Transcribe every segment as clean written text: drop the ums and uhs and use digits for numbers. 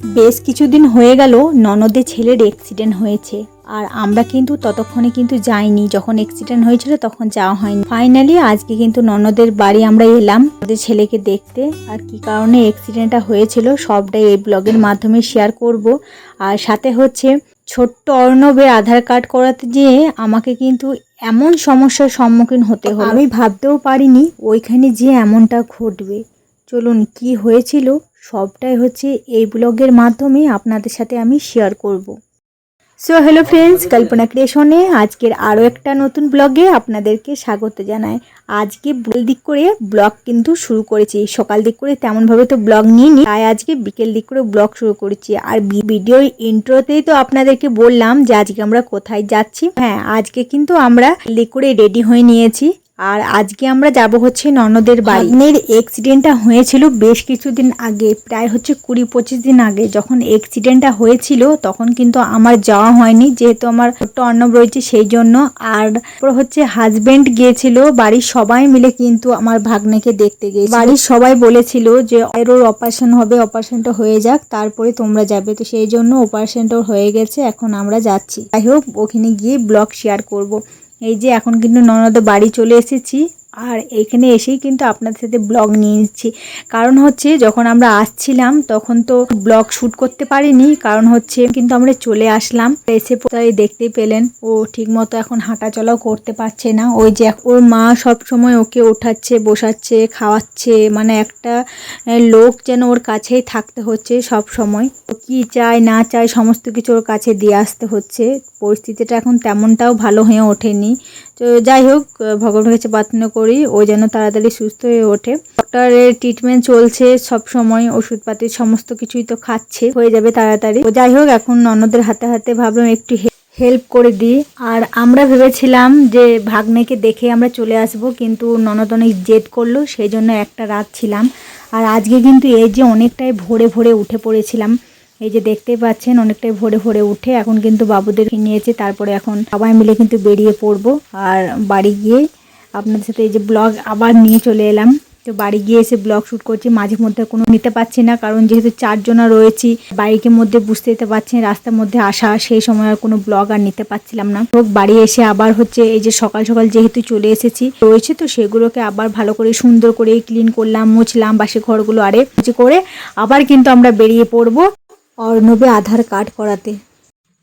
বেশ কিছুদিন হয়ে গেল ননদের ছেলের অ্যাক্সিডেন্ট হয়েছে, আর আমরা কিন্তু ততক্ষণে কিন্তু যাইনি। যখন অ্যাক্সিডেন্ট হয়েছিল তখন যাওয়া হয়নি। ফাইনালি আজকে কিন্তু ননদের বাড়ি আমরা এলাম ওদের ছেলেকে দেখতে। আর কি কারণে অ্যাক্সিডেন্টটা হয়েছিল সবটাই এই ব্লগের মাধ্যমে শেয়ার করব। আর সাথে হচ্ছে ছোট্ট অর্ণবের আধার কার্ড করাতে যেয়ে আমাকে কিন্তু এমন সমস্যার সম্মুখীন হতে হলো, আমি ভাবতেও পারিনি ওইখানে যে এমনটা ঘটবে। চলুন কি হয়েছিল সবটাই হচ্ছে এই ব্লগের মাধ্যমে আপনাদের সাথে আমি শেয়ার করব। সো হ্যালো ফ্রেন্ডস, কল্পনা ক্রিয়েশনে আজকের আরও একটা নতুন ব্লগে আপনাদেরকে স্বাগত জানাই। আজকে বিকেল দিক করে ব্লগ কিন্তু শুরু করেছি। সকাল দিক করে তেমনভাবে তো ব্লগ নিইনি, তাই আজকে বিকেল দিক করে ব্লগ শুরু করেছি। আর ভিডিওর ইন্ট্রোতেই তো আপনাদেরকে বললাম যে আজকে আমরা কোথায় যাচ্ছি। হ্যাঁ, আজকে কিন্তু আমরা দিক করে রেডি হয়ে নিয়েছি। আর আজকে আমরা যাব হচ্ছে ননদের বাড়ি। ভাগ্নের অ্যাক্সিডেন্টটা হয়েছিল বেশ কিছুদিন আগে, প্রায় হচ্ছে 20-25 দিন আগে। যখন অ্যাক্সিডেন্টটা হয়েছিল তখন কিন্তু আমার যাওয়া হয়নি, যেহেতু আমার ছোট্ট অর্ণব রয়েছে সেই জন্য। আর হচ্ছে হাজবেন্ড গিয়েছিল, বাড়ির সবাই মিলে কিন্তু আমার ভাগ্নেকে দেখতে গিয়েছিল। বাড়ির সবাই বলেছিল যে ওর অপারেশন হবে, অপারেশনটা হয়ে যাক তারপরে তোমরা যাবে। তো সেই জন্য অপারেশনটা হয়ে গেছে, এখন আমরা যাচ্ছি। যাই হোক, ওখানে গিয়ে ব্লগ শেয়ার করব। এই যে এখন কিন্তু ননদের বাড়ি চলে এসেছি, আর এখানে এসেই কিন্তু আপনাদের সাথে ব্লগ নিয়ে নিচ্ছি। কারণ হচ্ছে যখন আমরা আসছিলাম তখন তো ব্লগ শ্যুট করতে পারিনি, কারণ হচ্ছে কিন্তু আমরা চলে আসলাম। এসে পরে দেখতেই পেলেন ও ঠিক মতো এখন হাঁটা চলাও করতে পারছে না। ওই যে ওর মা সব সময় ওকে ওঠাচ্ছে, বসাচ্ছে, খাওয়াচ্ছে, মানে একটা লোক যেন ওর কাছেই থাকতে হচ্ছে সব সময়। কি চায় না চায় সমস্ত কিছু ওর কাছে দিয়ে আসতে হচ্ছে। পরিস্থিতিটা এখন তেমনটাও ভালো হয়ে ওঠেনি। তো যাই হোক, ভগবানের কাছে প্রার্থনা করি ও যেন তাড়াতাড়ি সুস্থ হয়ে ওঠে। ডক্টরের ট্রিটমেন্ট চলছে সব সময়, ওষুধপাতি সমস্ত কিছুই তো খাচ্ছে, হয়ে যাবে তাড়াতাড়ি। তো যাই হোক, এখন ননদের হাতে হাতে ভাবলাম একটু হেল্প করে দিই। আর আমরা ভেবেছিলাম যে ভাগ্নেকে দেখে আমরা চলে আসব, কিন্তু ননদ অনেক জেদ করলো, সেই জন্য একটা রাত ছিলাম। আর আজকে কিন্তু এই যে অনেকটাই ভোরে ভোরে উঠে পড়েছিলাম। এই যে দেখতেই পাচ্ছেন অনেকটাই ভোরে ভোরে উঠে এখন কিন্তু বাবুদের নিয়েছে, তারপরে এখন সবাই মিলে কিন্তু বেরিয়ে পড়বো। আর বাড়ি গিয়ে আপনাদের সাথে এই যে ব্লগ আবার নিয়ে চলে এলাম। তো বাড়ি গিয়ে এসে ব্লগ শ্যুট করছি, মাঝে মধ্যে কোনো নিতে পারছি না, কারণ যেহেতু 4 জনা রয়েছি বাইকের মধ্যে, বুঝতেই পারছেন রাস্তার মধ্যে আসা, সেই সময় আর কোনো ব্লগ আর নিতে পারছিলাম না। তো বাড়ি এসে আবার হচ্ছে এই যে সকাল সকাল যেহেতু চলে এসেছি রয়েছে, তো সেগুলোকে আবার ভালো করে সুন্দর করে ক্লিন করলাম, মুছলাম বাসি ঘরগুলো, আরে করে আবার কিন্তু আমরা বেরিয়ে পড়বো অর্ণবে আধার কার্ড করাতে।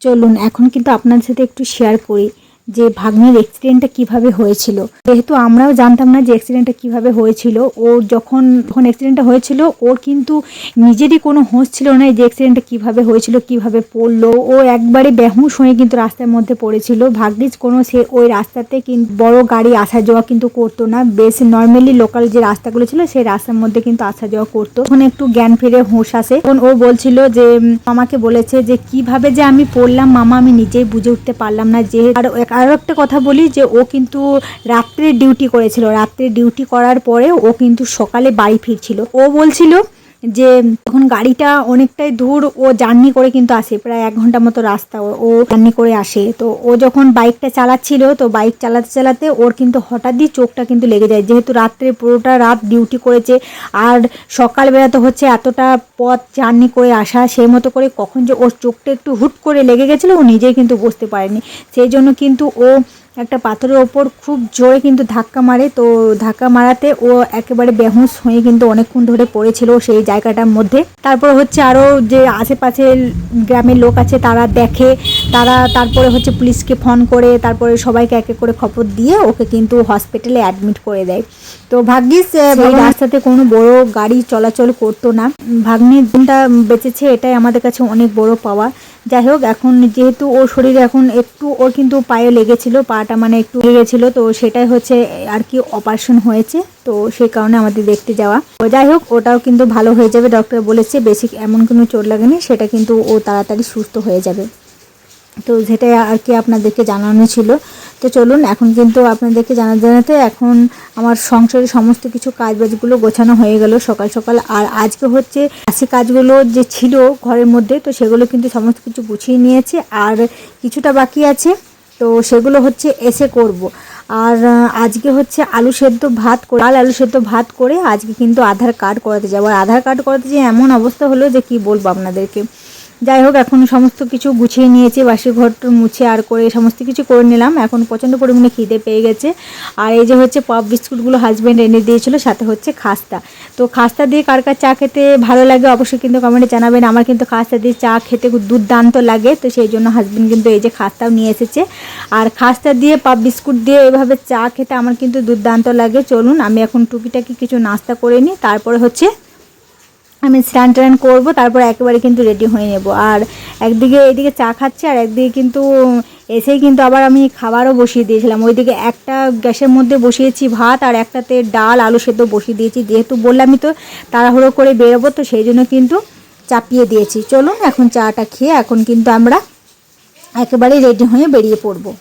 চলুন এখন কিন্তু আপনাদের সাথে একটু শেয়ার করি যে ভাগ্নের অ্যাক্সিডেন্টটা কিভাবে হয়েছিল। যেহেতু আমরাও জানতাম না যে অ্যাক্সিডেন্টটা কিভাবে হয়েছিল। ও যখন অ্যাক্সিডেন্টটা হয়েছিল ওর কিন্তু নিজেরই কোনো হোঁশ ছিল না যে অ্যাক্সিডেন্টটা কিভাবে হয়েছিল, কিভাবে পড়লো। ও একবারে বেহুশ হয়ে কিন্তু রাস্তার মধ্যে পড়েছিল। ভাগ্যিস কোনো সে ওই রাস্তাতে কিন্তু বড় গাড়ি আসা যাওয়া কিন্তু করতো না, বেশ নর্মালি লোকাল যে রাস্তাগুলো ছিল সেই রাস্তার মধ্যে কিন্তু আসা যাওয়া করতো। তখন একটু জ্ঞান ফিরে হোঁশ আসে, তখন ও বলছিল যে আমাকে বলেছে যে কিভাবে যে আমি পড়লাম মামা, আমি নিজেই বুঝে উঠতে পারলাম না। যে আরও একটা কথা বলি যে ও কিন্তু রাত্রে ডিউটি করেছিল, রাত্রে ডিউটি করার পরে ও কিন্তু সকালে বাড়ি ফিরছিল। ও বলছিল যে তখন গাড়িটা অনেকটাই দূর ও জার্নি করে কিন্তু আসে, প্রায় 1 ঘন্টা মতো রাস্তা ও জার্নি করে আসে। তো ও যখন বাইকটা চালাচ্ছিল, তো বাইক চালাতে চালাতে ওর কিন্তু হঠাৎই চোখটা কিন্তু লেগে যায়, যেহেতু রাত্রে পুরোটা রাত ডিউটি করেছে। আর সকালবেলা তো হচ্ছে এতটা পথ জার্নি করে আসা, সেই মতো করে কখন যে ওর চোখটা একটু হুট করে লেগে গেছিলো ও নিজেই কিন্তু বুঝতে পারেনি। সেই জন্য কিন্তু ও একটা পাথরের ওপর খুব জোরে কিন্তু ধাক্কা মারে। তো ধাক্কা মারাতে ও একেবারে বেহুশ হয়ে কিন্তু অনেকক্ষণ ধরে পড়েছিল সেই জায়গাটার মধ্যে। তারপর হচ্ছে আরও যে আশেপাশে গ্রামের লোক আছে তারা দেখে, তারপরে হচ্ছে পুলিশকে ফোন করে, তারপরে সবাইকে এক এক করে খবর দিয়ে ওকে কিন্তু হসপিটালে অ্যাডমিট করে দেয়। তো ভাগ্যিস ওই রাস্তাতে কোনো বড় গাড়ি চলাচল করতো না। ভাগ্নির দিনটা বেঁচেছে, এটাই আমাদের কাছে অনেক বড় পাওয়া। যাই হোক, এখন যেহেতু ওর শরীরে এখন একটু, ওর কিন্তু পায়ে লেগেছিল, পাটা মানে একটু লেগেছিল, তো সেটাই হচ্ছে আর কি অপারেশন হয়েছে, তো সেই কারণে আমাদের দেখতে যাওয়া। তো যাই হোক, ওটাও কিন্তু ভালো হয়ে যাবে, ডক্টর বলেছে বেশি এমন কোনো চোট লাগেনি, সেটা কিন্তু ও তাড়াতাড়ি সুস্থ হয়ে যাবে। তো যেটাই আর কি আপনাদেরকে জানানো ছিল। তো চলুন এখন কিন্তু আপনাদেরকে জানাতে এখন আমার সংসারের সমস্ত কিছু কাজবাজগুলো গোছানো হয়ে গেল সকাল সকাল। আর আজকে হচ্ছে বাসি কাজগুলো যে ছিল ঘরের মধ্যে, তো সেগুলো কিন্তু সমস্ত কিছু গুছিয়ে নিয়েছে, আর কিছুটা বাকি আছে। তো সেগুলো হচ্ছে এসে করব। আর আজকে হচ্ছে আলু সেদ্ধ ভাত করে আলু সেদ্ধ ভাত করে আজকে কিন্তু আধার কার্ড করাতে যাবো। আর আধার কার্ড করাতে যে এমন অবস্থা হলো যে কি বলবো আপনাদেরকে। যাই হোক, এখন সমস্ত কিছু গুছিয়ে নিয়েছি, বাসি ঘর মুছে আর করে সমস্ত কিছু করে নিলাম। এখন প্রচণ্ড পরিমাণে খিদে পেয়ে গেছে। আর এই যে হচ্ছে পপ বিস্কুটগুলো হাজব্যান্ড এনে দিয়েছিল, সাথে হচ্ছে খাস্তা। তো খাস্তা দিয়ে কার কার চা খেতে ভালো লাগে অবশ্যই কিন্তু কমেন্টে জানাবেন। আমার কিন্তু খাস্তা দিয়ে চা খেতে দুর্দান্ত লাগে, তো সেই জন্য হাজব্যান্ড কিন্তু এই যে খাস্তাও নিয়ে এসেছে। আর খাস্তা দিয়ে পপ বিস্কুট দিয়ে এভাবে চা খেতে আমার কিন্তু দুর্দান্ত লাগে। চলুন আমি এখন টুকিটাকি কিছু নাস্তা করে নিই, তারপরে হচ্ছে আমি স্নান টান করবো, তারপর একেবারে কিন্তু রেডি হয়ে নেব। আর একদিকে এইদিকে চা খাচ্ছে আর একদিকে কিন্তু এসেই কিন্তু আবার আমি খাবারও বসিয়ে দিয়েছিলাম। ওইদিকে একটা গ্যাসের মধ্যে বসিয়েছি ভাত, আর একটাতে ডাল আলু সেদ্ধ বসিয়ে দিয়েছি। যেহেতু বললামই তো তাড়াহুড়ো করে বেরোবো, তো সেই জন্য কিন্তু চাপিয়ে দিয়েছি। চলুন এখন চাটা খেয়ে এখন কিন্তু আমরা একেবারে রেডি হয়ে বেরিয়ে পড়বো।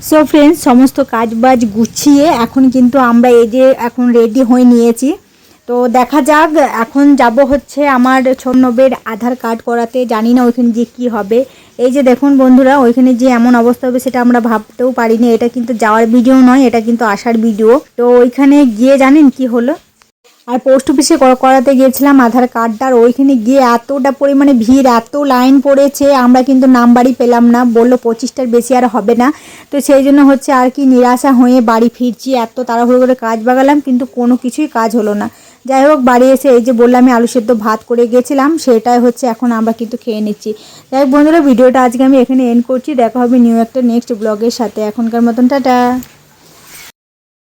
সো ফ্রেন্ডস, সমস্ত কাজ বাজ গুছিয়ে এখন কিন্তু আমরা এই যে এখন রেডি হয়ে নিয়েছি। তো দেখা যাক, এখন যাব হচ্ছে আমার ছোটনবের আধার কার্ড করাতে। জানি না ওইখানে যে কী হবে। এই যে দেখুন বন্ধুরা, ওইখানে যে এমন অবস্থা হবে সেটা আমরা ভাবতেও পারিনি। এটা কিন্তু যাওয়ার ভিডিও নয়, এটা কিন্তু আসার ভিডিও। তো ওইখানে গিয়ে জানেন কি হলো, আর পোস্ট অফিসে করাতে গিয়েছিলাম আধার কার্ডটার। ওইখানে গিয়ে এতটা পরিমাণে ভিড়, এত লাইন পড়েছে, আমরা কিন্তু নাম্বারই পেলাম না। বললো 25টার বেশি আর হবে না। তো সেই জন্য হচ্ছে আর কি নিরাশা হয়ে বাড়ি ফিরছি। এত তাড়াহুড়ো করে কাজ বাগালাম, কিন্তু কোনো কিছুই কাজ হলো না। যাই হোক, বাড়ি এসে এই যে বললাম আমি আলু সেদ্ধ ভাত করে গেছিলাম, সেটাই হচ্ছে এখন আমরা কিন্তু খেয়ে নিচ্ছি। যাই হোক বন্ধুরা, ভিডিওটা আজকে আমি এখানে এন্ড করছি। দেখা হবে নিউ একটা নেক্সট ব্লগের সাথে। এখনকার মতন টাটা।